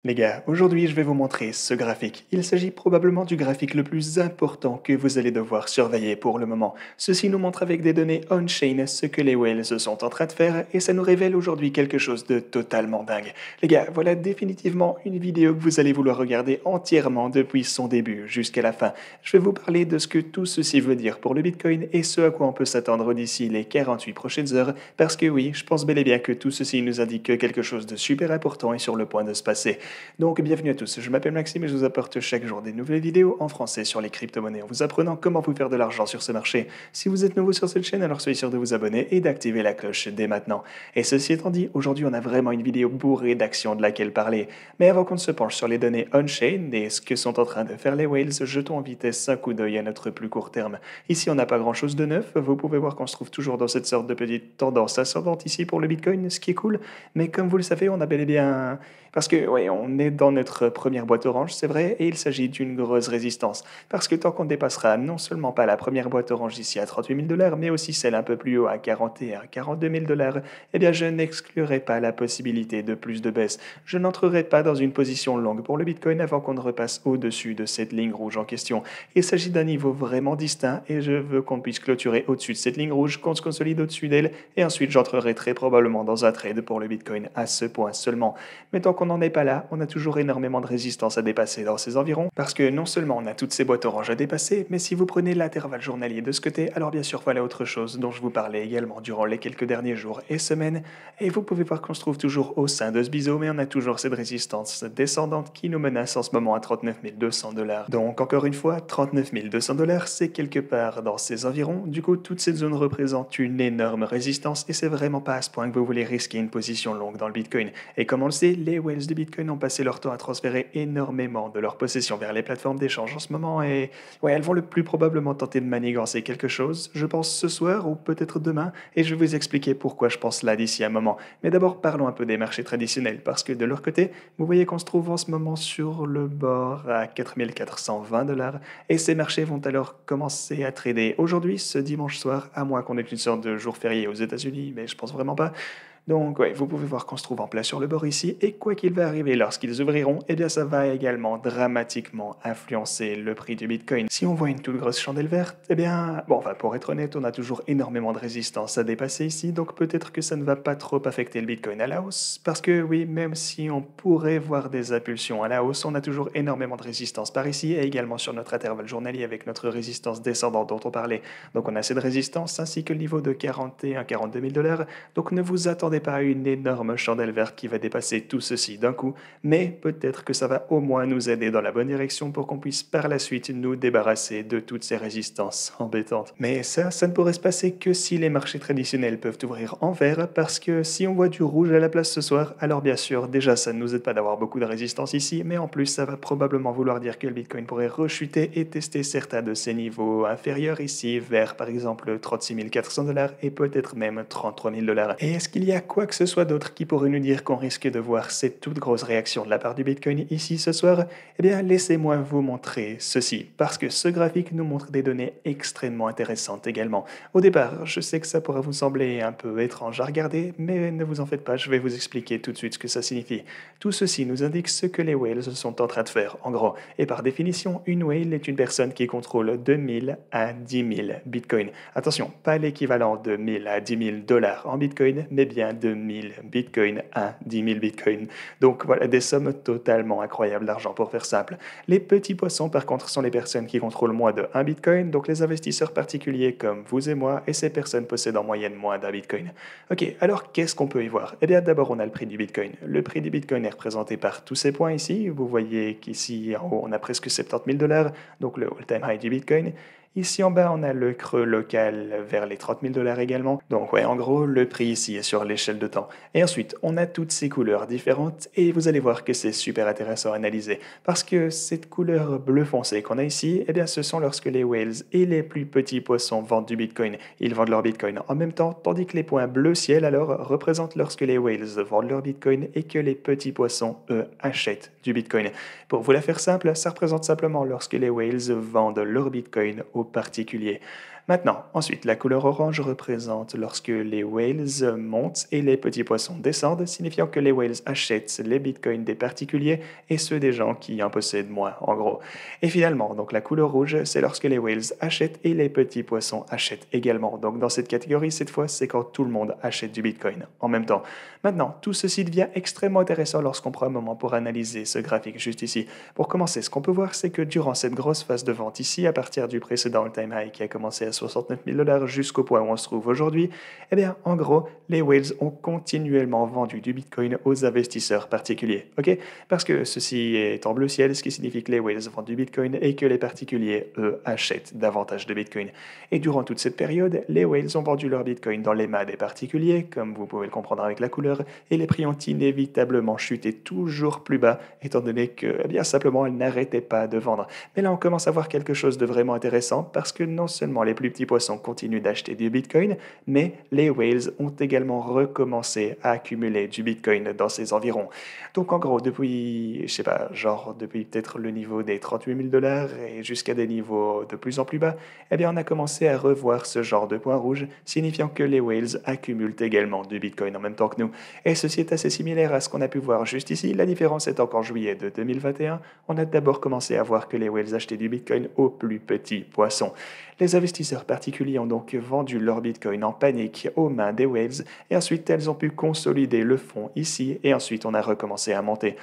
Les gars, aujourd'hui je vais vous montrer ce graphique. Il s'agit probablement du graphique le plus important que vous allez devoir surveiller pour le moment. Ceci nous montre avec des données on-chain ce que les whales sont en train de faire et ça nous révèle aujourd'hui quelque chose de totalement dingue. Les gars, voilà définitivement une vidéo que vous allez vouloir regarder entièrement depuis son début jusqu'à la fin. Je vais vous parler de ce que tout ceci veut dire pour le Bitcoin et ce à quoi on peut s'attendre d'ici les 48 prochaines heures parce que oui, je pense bel et bien que tout ceci nous indique que quelque chose de super important est sur le point de se passer. Donc bienvenue à tous, je m'appelle Maxime et je vous apporte chaque jour des nouvelles vidéos en français sur les crypto-monnaies en vous apprenant comment vous faire de l'argent sur ce marché. Si vous êtes nouveau sur cette chaîne, alors soyez sûr de vous abonner et d'activer la cloche dès maintenant. Et ceci étant dit, aujourd'hui on a vraiment une vidéo bourrée d'actions de laquelle parler. Mais avant qu'on ne se penche sur les données on-chain et ce que sont en train de faire les whales, jetons en vitesse un coup d'œil à notre plus court terme. Ici on n'a pas grand chose de neuf, vous pouvez voir qu'on se trouve toujours dans cette sorte de petite tendance ascendante ici pour le Bitcoin, ce qui est cool. Mais comme vous le savez, on a bel et bien parce que, oui, on est dans notre première boîte orange, c'est vrai, et il s'agit d'une grosse résistance. Parce que tant qu'on ne dépassera non seulement pas la première boîte orange ici à 38 000 dollars, mais aussi celle un peu plus haut à 40 et à 42 000 dollars, eh bien, je n'exclurai pas la possibilité de plus de baisse. Je n'entrerai pas dans une position longue pour le Bitcoin avant qu'on ne repasse au-dessus de cette ligne rouge en question. Il s'agit d'un niveau vraiment distinct et je veux qu'on puisse clôturer au-dessus de cette ligne rouge, qu'on se consolide au-dessus d'elle, et ensuite j'entrerai très probablement dans un trade pour le Bitcoin à ce point seulement. Mais tant qu'on n'en est pas là, on a toujours énormément de résistance à dépasser dans ces environs, parce que non seulement on a toutes ces boîtes oranges à dépasser, mais si vous prenez l'intervalle journalier de ce côté, alors bien sûr voilà autre chose dont je vous parlais également durant les quelques derniers jours et semaines, et vous pouvez voir qu'on se trouve toujours au sein de ce biseau, mais on a toujours cette résistance descendante qui nous menace en ce moment à 39 200 dollars. Donc encore une fois, 39 200 dollars, c'est quelque part dans ces environs, du coup toute cette zone représente une énorme résistance, et c'est vraiment pas à ce point que vous voulez risquer une position longue dans le Bitcoin. Et comme on le sait, les whales de Bitcoin ont passé leur temps à transférer énormément de leurs possessions vers les plateformes d'échange en ce moment et ouais, elles vont le plus probablement tenter de manigancer quelque chose, je pense ce soir ou peut-être demain, et je vais vous expliquer pourquoi je pense là d'ici un moment. Mais d'abord, parlons un peu des marchés traditionnels, parce que de leur côté, vous voyez qu'on se trouve en ce moment sur le bord à 4420 dollars, et ces marchés vont alors commencer à trader aujourd'hui, ce dimanche soir, à moins qu'on ait une sorte de jour férié aux États-Unis, mais je pense vraiment pas. Donc, ouais, vous pouvez voir qu'on se trouve en plein sur le bord ici, et quoi qu'il va arriver lorsqu'ils ouvriront, eh bien ça va également dramatiquement influencer le prix du Bitcoin. Si on voit une toute grosse chandelle verte, eh bien, bon, enfin, pour être honnête, on a toujours énormément de résistance à dépasser ici, donc peut-être que ça ne va pas trop affecter le Bitcoin à la hausse, parce que oui, même si on pourrait voir des impulsions à la hausse, on a toujours énormément de résistance par ici, et également sur notre intervalle journalier avec notre résistance descendante dont on parlait. Donc on a cette résistance, ainsi que le niveau de 41-42 000 dollars, donc ne vous attendez pas à une énorme chandelle verte qui va dépasser tout ceci d'un coup, mais peut-être que ça va au moins nous aider dans la bonne direction pour qu'on puisse par la suite nous débarrasser de toutes ces résistances embêtantes. Mais ça ne pourrait se passer que si les marchés traditionnels peuvent ouvrir en vert, parce que si on voit du rouge à la place ce soir, alors bien sûr, déjà ça ne nous aide pas d'avoir beaucoup de résistance ici, mais en plus ça va probablement vouloir dire que le Bitcoin pourrait rechuter et tester certains de ses niveaux inférieurs ici, vers par exemple 36 400 dollars et peut-être même 33 000 dollars. Et est-ce qu'il y a quoi que ce soit d'autre qui pourrait nous dire qu'on risque de voir cette toute grosse réaction de la part du Bitcoin ici ce soir? Eh bien, laissez-moi vous montrer ceci, parce que ce graphique nous montre des données extrêmement intéressantes également. Au départ, je sais que ça pourra vous sembler un peu étrange à regarder, mais ne vous en faites pas, je vais vous expliquer tout de suite ce que ça signifie. Tout ceci nous indique ce que les whales sont en train de faire, en gros. Et par définition, une whale est une personne qui contrôle 2000 à 10 000 Bitcoin. Attention, pas l'équivalent de 1000 à 10 000 dollars en Bitcoin, mais bien de 1000 Bitcoin à 10 000 Bitcoin. Donc voilà, des sommes totalement incroyables d'argent pour faire simple. Les petits poissons, par contre, sont les personnes qui contrôlent moins de 1 Bitcoin, donc les investisseurs particuliers comme vous et moi, et ces personnes possèdent en moyenne moins d'un Bitcoin. Ok, alors qu'est-ce qu'on peut y voir? Eh bien d'abord on a le prix du Bitcoin. Le prix du Bitcoin est représenté par tous ces points ici. Vous voyez qu'ici en haut on a presque 70 000 dollars, donc le all-time high du Bitcoin. Ici en bas, on a le creux local vers les 30 000 dollars également. Donc ouais, en gros, le prix ici est sur l'échelle de temps. Et ensuite, on a toutes ces couleurs différentes et vous allez voir que c'est super intéressant à analyser. Parce que cette couleur bleu foncé qu'on a ici, eh bien ce sont lorsque les whales et les plus petits poissons vendent du Bitcoin. Ils vendent leur Bitcoin en même temps, tandis que les points bleu ciel alors représentent lorsque les whales vendent leur Bitcoin et que les petits poissons, eux, achètent du Bitcoin. Pour vous la faire simple, ça représente simplement lorsque les whales vendent leur Bitcoin aux particuliers. Maintenant, ensuite, la couleur orange représente lorsque les whales montent et les petits poissons descendent, signifiant que les whales achètent les bitcoins des particuliers et ceux des gens qui en possèdent moins, en gros. Et finalement, donc la couleur rouge, c'est lorsque les whales achètent et les petits poissons achètent également. Donc dans cette catégorie, cette fois, c'est quand tout le monde achète du bitcoin en même temps. Maintenant, tout ceci devient extrêmement intéressant lorsqu'on prend un moment pour analyser ce graphique juste ici. Pour commencer, ce qu'on peut voir, c'est que durant cette grosse phase de vente ici, à partir du précédent all-time high qui a commencé à 69 000 dollars jusqu'au point où on se trouve aujourd'hui, eh bien, en gros, les whales ont continuellement vendu du bitcoin aux investisseurs particuliers. Ok? Parce que ceci est en bleu ciel, ce qui signifie que les whales vendent du bitcoin et que les particuliers, eux, achètent davantage de bitcoin. Et durant toute cette période, les whales ont vendu leur bitcoin dans les mains des particuliers, comme vous pouvez le comprendre avec la couleur, et les prix ont inévitablement chuté toujours plus bas, étant donné que, eh bien, simplement, elles n'arrêtaient pas de vendre. Mais là, on commence à voir quelque chose de vraiment intéressant, parce que non seulement les plus petits poissons continuent d'acheter du bitcoin, mais les whales ont également recommencé à accumuler du bitcoin dans ces environs. Donc en gros, depuis, je sais pas, genre depuis peut-être le niveau des 38 000 dollars et jusqu'à des niveaux de plus en plus bas, eh bien on a commencé à revoir ce genre de points rouges, signifiant que les whales accumulent également du bitcoin en même temps que nous. Et ceci est assez similaire à ce qu'on a pu voir juste ici. La différence étant qu'en juillet de 2021, on a d'abord commencé à voir que les whales achetaient du bitcoin aux plus petits poissons. Les investisseurs particuliers ont donc vendu leur bitcoin en panique aux mains des whales et ensuite elles ont pu consolider le fonds ici et ensuite on a recommencé à monter.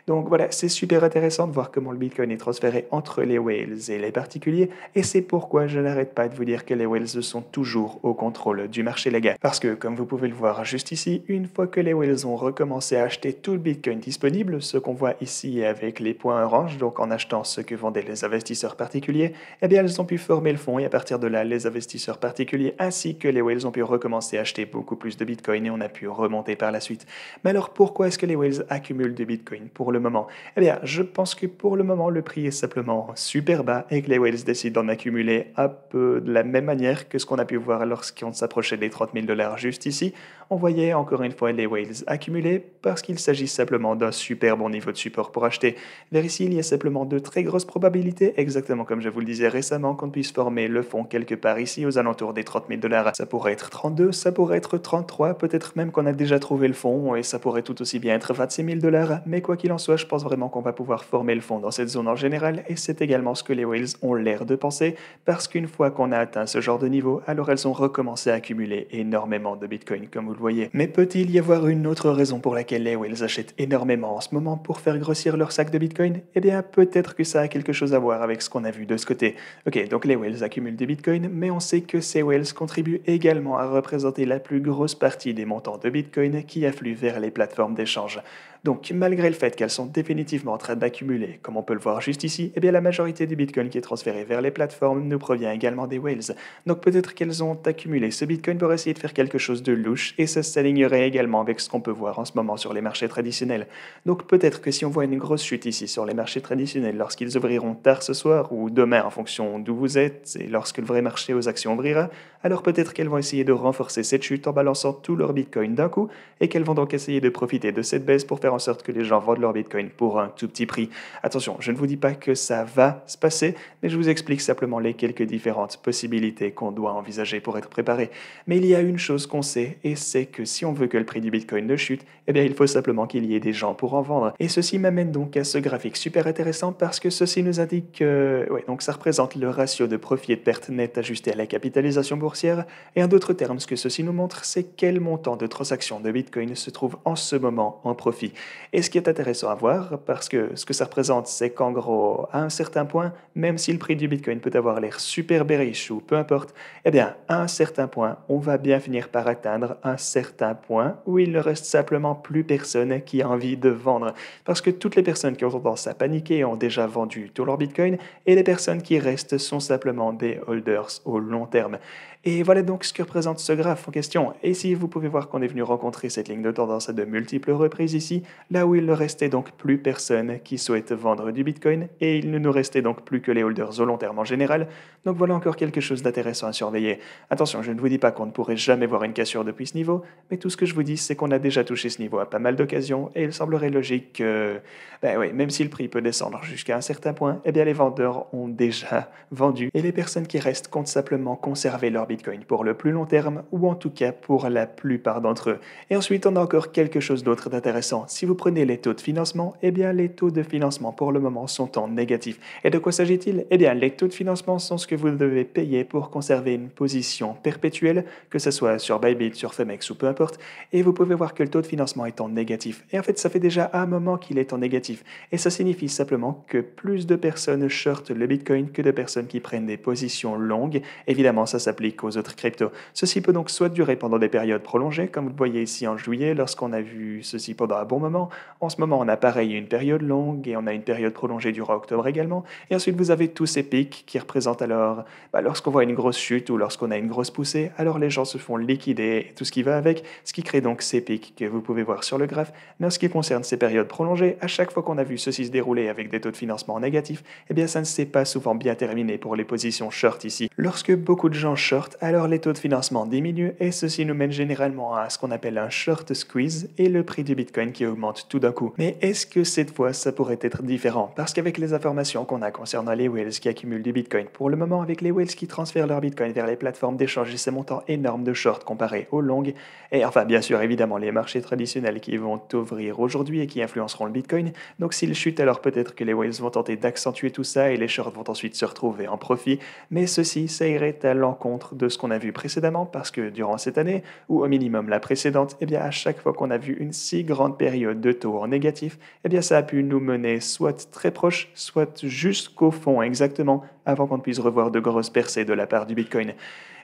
Donc voilà, c'est super intéressant de voir comment le Bitcoin est transféré entre les whales et les particuliers, et c'est pourquoi je n'arrête pas de vous dire que les whales sont toujours au contrôle du marché légal. Parce que, comme vous pouvez le voir juste ici, une fois que les whales ont recommencé à acheter tout le Bitcoin disponible, ce qu'on voit ici avec les points orange, donc en achetant ce que vendaient les investisseurs particuliers, eh bien elles ont pu former le fonds, et à partir de là, les investisseurs particuliers ainsi que les whales ont pu recommencer à acheter beaucoup plus de Bitcoin et on a pu remonter par la suite. Mais alors pourquoi est-ce que les whales accumulent du Bitcoin pour le moment? Eh bien, je pense que pour le moment, le prix est simplement super bas et que les whales décident d'en accumuler un peu de la même manière que ce qu'on a pu voir lorsqu'on s'approchait des 30 000 dollars juste ici. On voyait encore une fois les whales accumuler parce qu'il s'agit simplement d'un super bon niveau de support pour acheter. Vers ici, il y a simplement de très grosses probabilités, exactement comme je vous le disais récemment, qu'on puisse former le fonds quelque part ici aux alentours des 30 000 dollars. Ça pourrait être 32, ça pourrait être 33, peut-être même qu'on a déjà trouvé le fonds et ça pourrait tout aussi bien être 26 000 dollars, mais quoi qu'il en soit, je pense vraiment qu'on va pouvoir former le fond dans cette zone en général et c'est également ce que les whales ont l'air de penser parce qu'une fois qu'on a atteint ce genre de niveau, alors elles ont recommencé à accumuler énormément de bitcoin comme vous le voyez. Mais peut-il y avoir une autre raison pour laquelle les whales achètent énormément en ce moment pour faire grossir leur sac de bitcoin? Eh bien peut-être que ça a quelque chose à voir avec ce qu'on a vu de ce côté. Ok, donc les whales accumulent des bitcoins, mais on sait que ces whales contribuent également à représenter la plus grosse partie des montants de bitcoin qui affluent vers les plateformes d'échange. Donc, malgré le fait qu'elles sont définitivement en train d'accumuler, comme on peut le voir juste ici, eh bien la majorité du Bitcoin qui est transféré vers les plateformes nous provient également des whales. Donc peut-être qu'elles ont accumulé ce Bitcoin pour essayer de faire quelque chose de louche, et ça s'alignerait également avec ce qu'on peut voir en ce moment sur les marchés traditionnels. Donc peut-être que si on voit une grosse chute ici sur les marchés traditionnels lorsqu'ils ouvriront tard ce soir, ou demain en fonction d'où vous êtes, et lorsque le vrai marché aux actions ouvrira, alors peut-être qu'elles vont essayer de renforcer cette chute en balançant tout leur Bitcoin d'un coup, et qu'elles vont donc essayer de profiter de cette baisse pour faire en sorte que les gens vendent leur Bitcoin pour un tout petit prix. Attention, je ne vous dis pas que ça va se passer, mais je vous explique simplement les quelques différentes possibilités qu'on doit envisager pour être préparé. Mais il y a une chose qu'on sait, et c'est que si on veut que le prix du Bitcoin ne chute, eh bien il faut simplement qu'il y ait des gens pour en vendre. Et ceci m'amène donc à ce graphique super intéressant parce que ceci nous indique que donc ça représente le ratio de profit et de perte nette ajusté à la capitalisation boursière. Et en d'autres termes, ce que ceci nous montre, c'est quel montant de transactions de Bitcoin se trouve en ce moment en profit. Et ce qui est intéressant à voir, parce que ce que ça représente, c'est qu'en gros, à un certain point, même si le prix du Bitcoin peut avoir l'air super bearish ou peu importe, eh bien, à un certain point, on va bien finir par atteindre un certain point où il ne reste simplement plus personne qui a envie de vendre. Parce que toutes les personnes qui ont tendance à paniquer ont déjà vendu tout leur Bitcoin et les personnes qui restent sont simplement des holders au long terme. Et voilà donc ce que représente ce graphe en question. Et ici, vous pouvez voir qu'on est venu rencontrer cette ligne de tendance à de multiples reprises ici, là où il ne restait donc plus personne qui souhaite vendre du Bitcoin, et il ne nous restait donc plus que les holders au long terme en général. Donc voilà encore quelque chose d'intéressant à surveiller. Attention, je ne vous dis pas qu'on ne pourrait jamais voir une cassure depuis ce niveau, mais tout ce que je vous dis, c'est qu'on a déjà touché ce niveau à pas mal d'occasions, et il semblerait logique que, ben oui, même si le prix peut descendre jusqu'à un certain point, eh bien les vendeurs ont déjà vendu, et les personnes qui restent comptent simplement conserver leur Bitcoin pour le plus long terme, ou en tout cas pour la plupart d'entre eux. Et ensuite, on a encore quelque chose d'autre d'intéressant. Si vous prenez les taux de financement, eh bien les taux de financement pour le moment sont en négatif. Et de quoi s'agit-il? Eh bien les taux de financement sont ce que vous devez payer pour conserver une position perpétuelle, que ce soit sur Bybit, sur Femex ou peu importe, et vous pouvez voir que le taux de financement est en négatif. Et en fait, ça fait déjà un moment qu'il est en négatif. Et ça signifie simplement que plus de personnes shortent le Bitcoin que de personnes qui prennent des positions longues. Évidemment, ça s'applique aux autres cryptos. Ceci peut donc soit durer pendant des périodes prolongées, comme vous le voyez ici en juillet, lorsqu'on a vu ceci pendant un bon moment. En ce moment, on a pareil une période longue et on a une période prolongée durant octobre également. Et ensuite, vous avez tous ces pics qui représentent alors, lorsqu'on voit une grosse chute ou lorsqu'on a une grosse poussée, alors les gens se font liquider et tout ce qui va avec, ce qui crée donc ces pics que vous pouvez voir sur le graphe. Mais en ce qui concerne ces périodes prolongées, à chaque fois qu'on a vu ceci se dérouler avec des taux de financement négatifs, eh bien ça ne s'est pas souvent bien terminé pour les positions short ici. Lorsque beaucoup de gens short, alors les taux de financement diminuent et ceci nous mène généralement à ce qu'on appelle un short squeeze et le prix du Bitcoin qui augmente tout d'un coup. Mais est-ce que cette fois ça pourrait être différent? Parce qu'avec les informations qu'on a concernant les whales qui accumulent du Bitcoin, pour le moment avec les whales qui transfèrent leur Bitcoin vers les plateformes d'échange et ces montants énormes de short comparés aux longues, et enfin bien sûr évidemment les marchés traditionnels qui vont ouvrir aujourd'hui et qui influenceront le Bitcoin, donc s'ils chutent alors peut-être que les whales vont tenter d'accentuer tout ça et les shorts vont ensuite se retrouver en profit, mais ceci ça irait à l'encontre de ce qu'on a vu précédemment parce que durant cette année, ou au minimum la précédente, eh bien à chaque fois qu'on a vu une si grande période de taux en négatif, eh bien ça a pu nous mener soit très proche, soit jusqu'au fond exactement, avant qu'on ne puisse revoir de grosses percées de la part du Bitcoin.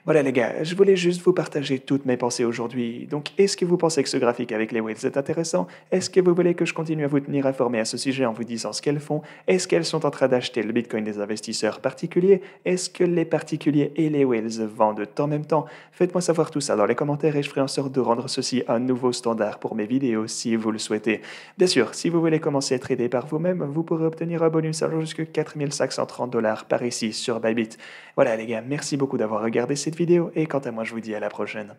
Voilà les gars, je voulais juste vous partager toutes mes pensées aujourd'hui. Donc est-ce que vous pensez que ce graphique avec les whales est intéressant? Est-ce que vous voulez que je continue à vous tenir informé à ce sujet en vous disant ce qu'elles font? Est-ce qu'elles sont en train d'acheter le Bitcoin des investisseurs particuliers? Est-ce que les particuliers et les whales vendent en même temps? Faites-moi savoir tout ça dans les commentaires et je ferai en sorte de rendre ceci un nouveau standard pour mes vidéos si vous le souhaitez. Bien sûr, si vous voulez commencer à trader par vous-même, vous pourrez obtenir un bonus allant jusqu'à 4530 $ par ici sur Bybit. Voilà les gars, merci beaucoup d'avoir regardé cette vidéo et quant à moi je vous dis à la prochaine.